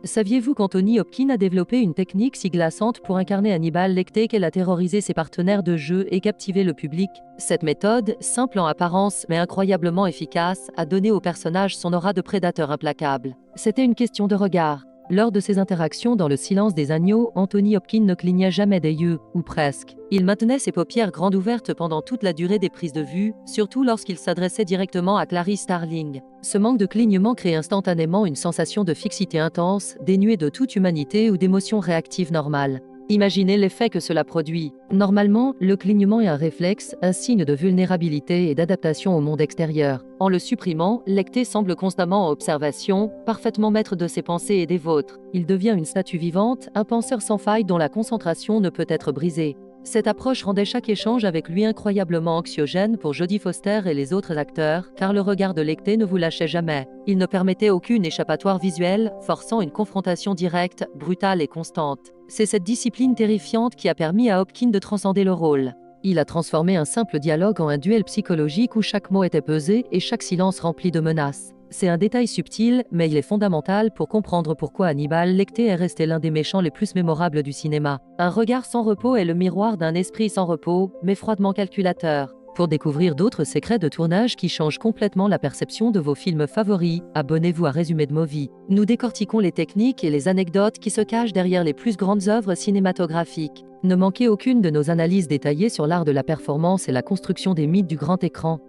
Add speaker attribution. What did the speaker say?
Speaker 1: Saviez-vous qu'Anthony Hopkins a développé une technique si glaçante pour incarner Hannibal Lecter qu'elle a terrorisé ses partenaires de jeu et captivé le public? Cette méthode, simple en apparence mais incroyablement efficace, a donné au personnage son aura de prédateur implacable. C'était une question de regard. Lors de ses interactions dans Le Silence des agneaux, Anthony Hopkins ne clignait jamais des yeux, ou presque. Il maintenait ses paupières grandes ouvertes pendant toute la durée des prises de vue, surtout lorsqu'il s'adressait directement à Clarice Starling. Ce manque de clignement crée instantanément une sensation de fixité intense, dénuée de toute humanité ou d'émotions réactives normales. Imaginez l'effet que cela produit. Normalement, le clignement est un réflexe, un signe de vulnérabilité et d'adaptation au monde extérieur. En le supprimant, Lecter semble constamment en observation, parfaitement maître de ses pensées et des vôtres. Il devient une statue vivante, un penseur sans faille dont la concentration ne peut être brisée. Cette approche rendait chaque échange avec lui incroyablement anxiogène pour Jodie Foster et les autres acteurs, car le regard de Lecter ne vous lâchait jamais. Il ne permettait aucune échappatoire visuelle, forçant une confrontation directe, brutale et constante. C'est cette discipline terrifiante qui a permis à Hopkins de transcender le rôle. Il a transformé un simple dialogue en un duel psychologique où chaque mot était pesé et chaque silence rempli de menaces. C'est un détail subtil, mais il est fondamental pour comprendre pourquoi Hannibal Lecter est resté l'un des méchants les plus mémorables du cinéma. Un regard sans repos est le miroir d'un esprit sans repos, mais froidement calculateur. Pour découvrir d'autres secrets de tournage qui changent complètement la perception de vos films favoris, abonnez-vous à Résumé de Movie. Nous décortiquons les techniques et les anecdotes qui se cachent derrière les plus grandes œuvres cinématographiques. Ne manquez aucune de nos analyses détaillées sur l'art de la performance et la construction des mythes du grand écran.